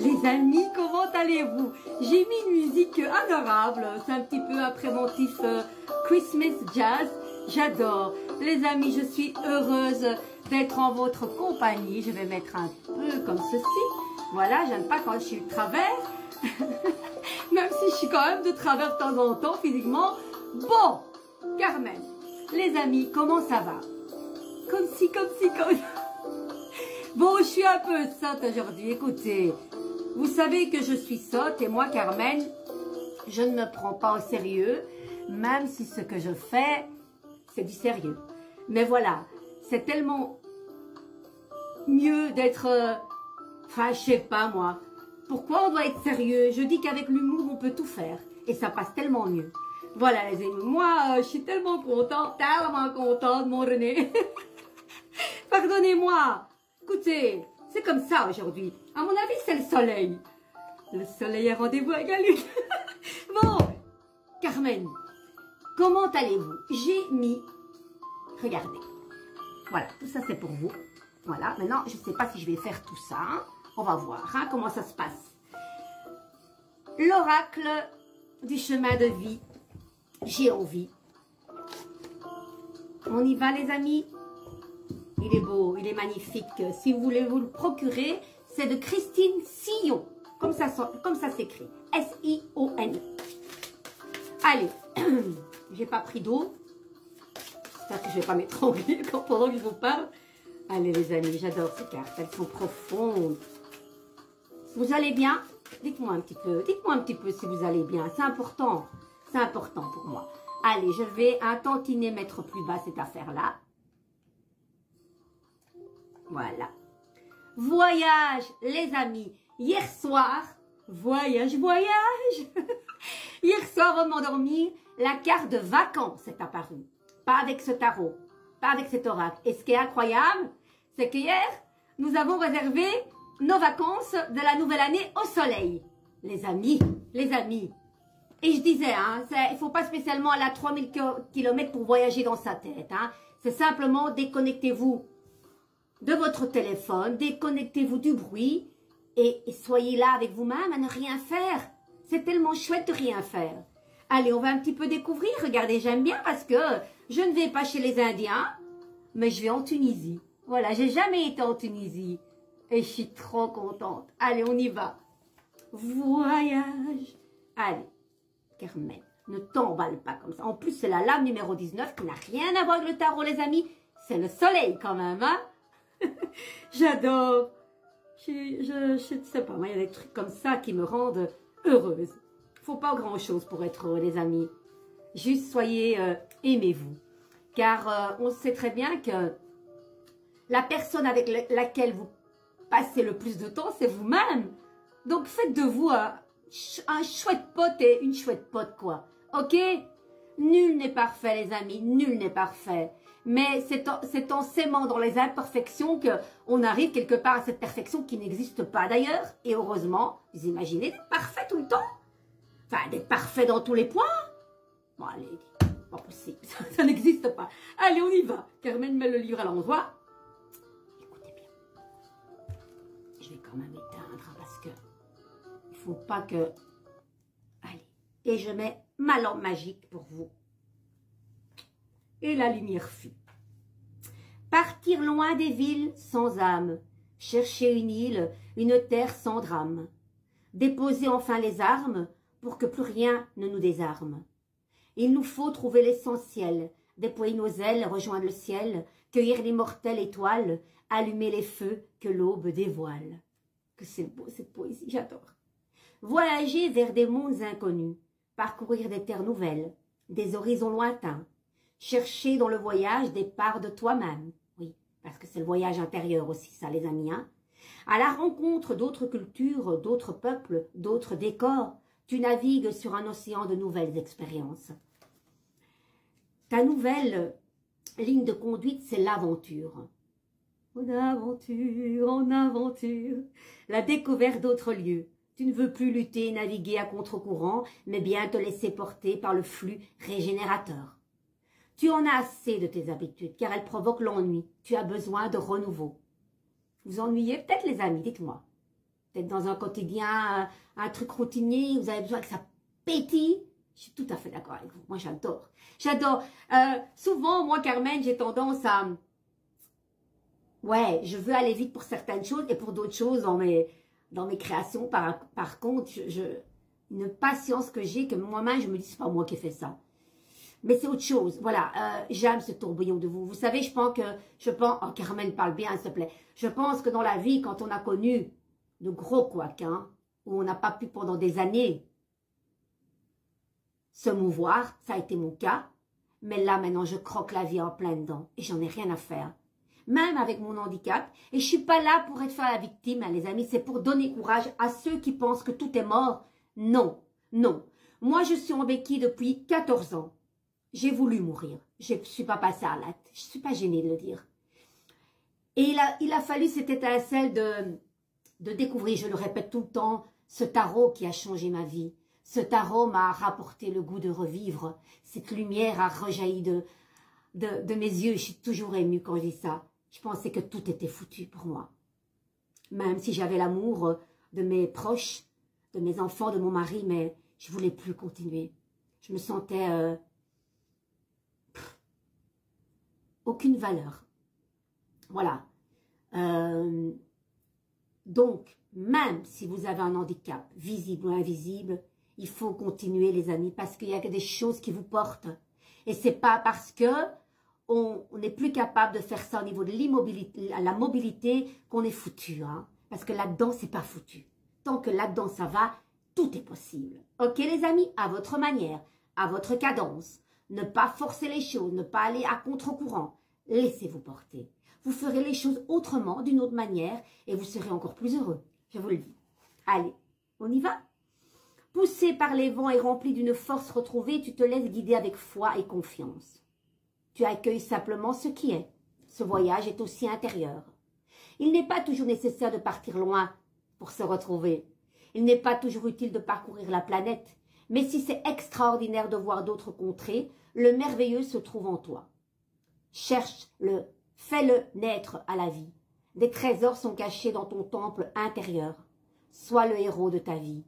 Les amis, comment allez-vous? J'ai mis une musique adorable, c'est un petit peu après mon tif Christmas Jazz, j'adore. Les amis, je suis heureuse d'être en votre compagnie. Je vais mettre un peu comme ceci, voilà, j'aime pas quand je suis de travers, même si je suis quand même de travers de temps en temps physiquement. Bon, Carmen, les amis, comment ça va? Comme si. Bon, je suis un peu sotte aujourd'hui, écoutez. Vous savez que je suis sotte et moi, Carmen, je ne me prends pas au sérieux, même si ce que je fais, c'est du sérieux. Mais voilà, c'est tellement mieux d'être... Enfin, je sais pas moi. Pourquoi on doit être sérieux? Je dis qu'avec l'humour, on peut tout faire. Et ça passe tellement mieux. Voilà les amis, moi, je suis tellement contente de mon René. Pardonnez-moi. Écoutez, c'est comme ça aujourd'hui. À mon avis, c'est le soleil. Le soleil a rendez-vous avec la lune. Bon, Carmen, comment allez-vous? J'ai mis... Regardez. Voilà, tout ça c'est pour vous. Voilà, maintenant, je ne sais pas si je vais faire tout ça. Hein. On va voir hein, comment ça se passe. L'oracle du chemin de vie. J'ai envie. On y va les amis? Il est beau, il est magnifique. Si vous voulez vous le procurer, c'est de Christine Sillon. Comme ça s'écrit. S-I-O-N. Allez, j'ai pas pris d'eau. J'espère que je vais pas m'étrangler pendant que je vous parle. Allez les amis, j'adore ces cartes. Elles sont profondes. Vous allez bien? Dites-moi un petit peu. Dites-moi un petit peu si vous allez bien. C'est important. C'est important pour moi. Allez, je vais un tantinet mettre plus bas cette affaire-là. Voilà. Voyage, les amis. Hier soir, voyage. Hier soir, au m'endormir, la carte de vacances est apparue. Pas avec ce tarot, pas avec cet oracle. Et ce qui est incroyable, c'est qu'hier, nous avons réservé nos vacances de la nouvelle année au soleil. Les amis. Et je disais, hein, il ne faut pas spécialement aller à 3000 km pour voyager dans sa tête. Hein. C'est simplement déconnectez-vous de votre téléphone, déconnectez-vous du bruit et soyez là avec vous-même à ne rien faire. C'est tellement chouette de rien faire. Allez, on va un petit peu découvrir. Regardez, j'aime bien parce que je ne vais pas chez les Indiens, mais je vais en Tunisie. Voilà, j'ai jamais été en Tunisie et je suis trop contente. Allez, on y va. Voyage. Allez, Carmen, ne t'emballe pas comme ça. En plus, c'est la lame numéro 19 qui n'a rien à voir avec le tarot, les amis. C'est le soleil quand même, hein. J'adore. Je sais pas, moi, il y a des trucs comme ça qui me rendent heureuse. Faut pas grand-chose pour être heureux, les amis. Juste soyez, aimez-vous. Car on sait très bien que la personne avec laquelle vous passez le plus de temps, c'est vous-même. Donc faites de vous un chouette pote et une chouette pote, quoi. Ok? Nul n'est parfait, les amis. Nul n'est parfait. Mais c'est en s'aimant dans les imperfections qu'on arrive quelque part à cette perfection qui n'existe pas d'ailleurs. Et heureusement, vous imaginez d'être parfait tout le temps? Enfin, d'être parfait dans tous les points? Bon, allez, pas possible, ça n'existe pas. Allez, on y va. Carmen met le livre à l'endroit. Écoutez bien. Je vais quand même éteindre parce que il faut pas que... Allez. Et je mets ma lampe magique pour vous. Et la lumière fut. Partir loin des villes sans âme, chercher une île, une terre sans drame, déposer enfin les armes pour que plus rien ne nous désarme. Il nous faut trouver l'essentiel, déployer nos ailes, rejoindre le ciel, cueillir l'immortelle étoile, allumer les feux que l'aube dévoile. Que c'est beau cette poésie, j'adore. Voyager vers des mondes inconnus, parcourir des terres nouvelles, des horizons lointains, chercher dans le voyage des parts de toi-même. Oui, parce que c'est le voyage intérieur aussi, ça les amis. Hein. À la rencontre d'autres cultures, d'autres peuples, d'autres décors, tu navigues sur un océan de nouvelles expériences. Ta nouvelle ligne de conduite, c'est l'aventure. En aventure, la découverte d'autres lieux. Tu ne veux plus lutter, naviguer à contre-courant, mais bien te laisser porter par le flux régénérateur. Tu en as assez de tes habitudes, car elles provoquent l'ennui. Tu as besoin de renouveau. Vous ennuyez peut-être les amis, dites-moi. peut-être dans un quotidien, un truc routinier, vous avez besoin que ça pétille. Je suis tout à fait d'accord avec vous. Moi, j'adore. J'adore. Souvent, moi, Carmen, j'ai tendance à... Ouais, je veux aller vite pour certaines choses et pour d'autres choses dans mes créations. Par contre, une patience que j'ai, que moi-même, je me dis, c'est pas moi qui ai fait ça. Mais c'est autre chose. Voilà, j'aime ce tourbillon de vous. Vous savez, je pense, oh, Carmen, parle bien, s'il te plaît. Je pense que dans la vie, quand on a connu de gros couacs, hein, où on n'a pas pu pendant des années se mouvoir, ça a été mon cas. Mais là, maintenant, je croque la vie en plein dedans et j'en ai rien à faire. Même avec mon handicap. Et je suis pas là pour être la victime, hein, les amis. C'est pour donner courage à ceux qui pensent que tout est mort. Non, non. Moi, je suis en béquille depuis 14 ans. J'ai voulu mourir. Je ne suis pas passée à l'acte. Je ne suis pas gênée de le dire. Et il a fallu cette étincelle de découvrir, je le répète tout le temps, ce tarot qui a changé ma vie. Ce tarot m'a rapporté le goût de revivre. Cette lumière a rejailli de mes yeux. Je suis toujours émue quand je dis ça. Je pensais que tout était foutu pour moi. Même si j'avais l'amour de mes proches, de mes enfants, de mon mari, mais je ne voulais plus continuer. Je me sentais aucune valeur. Voilà. Donc, même si vous avez un handicap, visible ou invisible, il faut continuer, les amis, parce qu'il y a des choses qui vous portent. Et c'est pas parce que on n'est plus capable de faire ça au niveau de l'immobilité, la mobilité, qu'on est foutu. Hein? Parce que là-dedans, c'est pas foutu. Tant que là-dedans, ça va, tout est possible. Ok, les amis, à votre manière, à votre cadence. Ne pas forcer les choses, ne pas aller à contre-courant. Laissez-vous porter. Vous ferez les choses autrement, d'une autre manière, et vous serez encore plus heureux. Je vous le dis. Allez, on y va? Poussé par les vents et rempli d'une force retrouvée, tu te laisses guider avec foi et confiance. Tu accueilles simplement ce qui est. Ce voyage est aussi intérieur. Il n'est pas toujours nécessaire de partir loin pour se retrouver. Il n'est pas toujours utile de parcourir la planète. Mais si c'est extraordinaire de voir d'autres contrées, le merveilleux se trouve en toi. Cherche-le, fais-le naître à la vie. Des trésors sont cachés dans ton temple intérieur. Sois le héros de ta vie.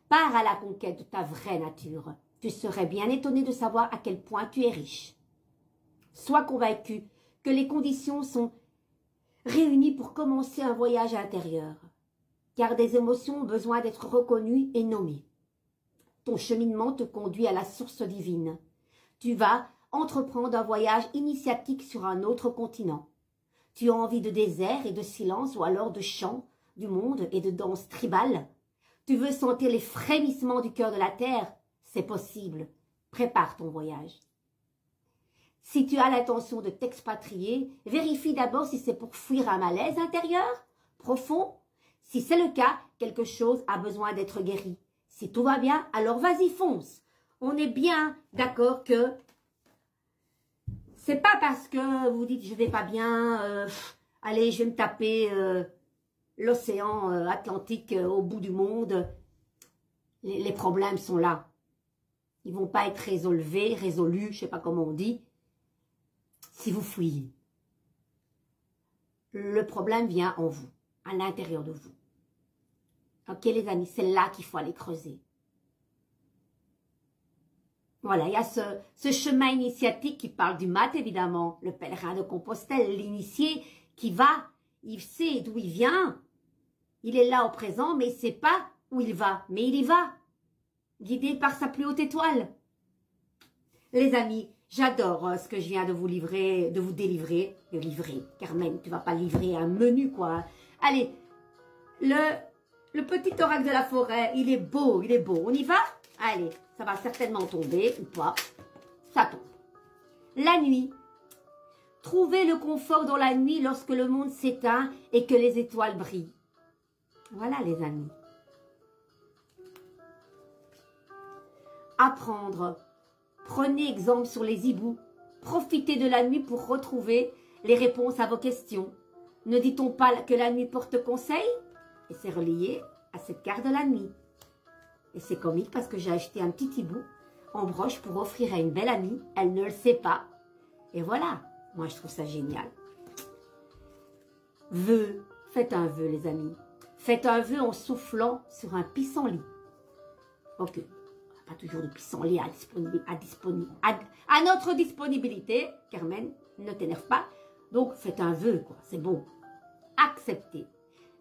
Pars à la conquête de ta vraie nature. Tu serais bien étonné de savoir à quel point tu es riche. Sois convaincu que les conditions sont réunies pour commencer un voyage intérieur. Car des émotions ont besoin d'être reconnues et nommées. Ton cheminement te conduit à la source divine. Tu vas entreprendre un voyage initiatique sur un autre continent. Tu as envie de désert et de silence ou alors de chants du monde et de danse tribale. Tu veux sentir les frémissements du cœur de la terre? C'est possible. Prépare ton voyage. Si tu as l'intention de t'expatrier, vérifie d'abord si c'est pour fuir un malaise intérieur, profond. Si c'est le cas, quelque chose a besoin d'être guéri. Si tout va bien, alors vas-y, fonce. On est bien d'accord que c'est pas parce que vous dites je vais pas bien, allez, je vais me taper l'océan Atlantique au bout du monde. Les problèmes sont là. Ils vont pas être résolus, je sais pas comment on dit, si vous fuyez. Le problème vient en vous, à l'intérieur de vous. Ok les amis, c'est là qu'il faut aller creuser. Voilà, il y a ce chemin initiatique qui parle du mat évidemment, le pèlerin de Compostelle, l'initié qui va, il sait d'où il vient, il est là au présent, mais il ne sait pas où il va, mais il y va, guidé par sa plus haute étoile. Les amis, j'adore ce que je viens de vous livrer, de vous délivrer, Carmen, tu ne vas pas livrer un menu quoi. Allez, le petit oracle de la forêt, il est beau, on y va? Allez, ça va certainement tomber ou pas, ça tombe. La nuit. Trouvez le confort dans la nuit lorsque le monde s'éteint et que les étoiles brillent. Voilà les amis. Apprendre. Prenez exemple sur les hiboux. Profitez de la nuit pour retrouver les réponses à vos questions. Ne dit-on pas que la nuit porte conseil? Et c'est relié à cette carte de la nuit. Et c'est comique parce que j'ai acheté un petit hibou en broche pour offrir à une belle amie. Elle ne le sait pas. Et voilà. Moi, je trouve ça génial. Vœu. Faites un vœu, les amis. Faites un vœu en soufflant sur un pissenlit. Ok, pas toujours de pissenlit à notre disponibilité. Carmen, ne t'énerve pas. Donc, faites un vœu, quoi. C'est bon. Acceptez.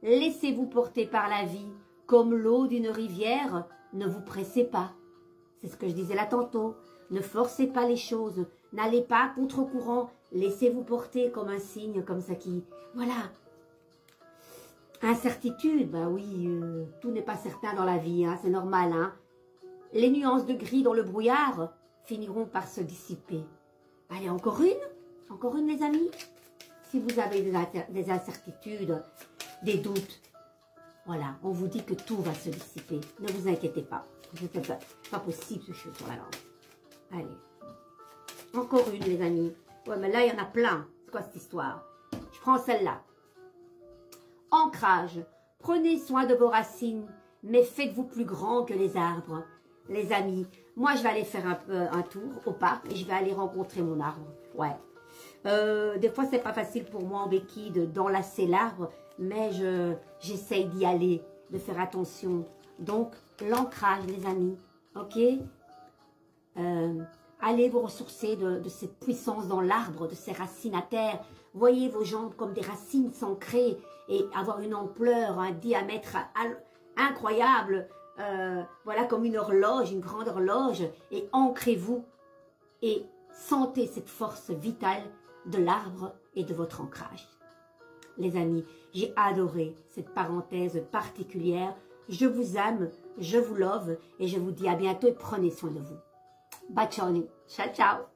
Laissez-vous porter par la vie comme l'eau d'une rivière. Ne vous pressez pas. C'est ce que je disais là tantôt. Ne forcez pas les choses. N'allez pas contre-courant. Laissez-vous porter comme un signe, comme ça qui... Voilà. Incertitude, ben oui, tout n'est pas certain dans la vie, hein, c'est normal. Hein. Les nuances de gris dans le brouillard finiront par se dissiper. Allez, encore une les amis. Si vous avez des incertitudes, des doutes, voilà, on vous dit que tout va se dissiper. Ne vous inquiétez pas. C'est pas possible ce cheveu sur la langue. Allez, encore une les amis. Ouais, mais là, il y en a plein. C'est quoi cette histoire? Je prends celle-là. Ancrage. Prenez soin de vos racines, mais faites-vous plus grand que les arbres. Les amis, moi, je vais aller faire un tour au parc et je vais aller rencontrer mon arbre. Ouais. Des fois, c'est pas facile pour moi en béquille d'enlacer l'arbre, mais j'essaye d'y aller, de faire attention. Donc, l'ancrage, les amis, ok? Allez vous ressourcer de cette puissance dans l'arbre, de ces racines à terre. Voyez vos jambes comme des racines s'ancrer et avoir une ampleur, un diamètre incroyable. Voilà, comme une horloge, une grande horloge. Et ancrez-vous et sentez cette force vitale de l'arbre et de votre ancrage. Les amis, j'ai adoré cette parenthèse particulière. Je vous aime, je vous love et je vous dis à bientôt et prenez soin de vous. Bacioni. Ciao, ciao.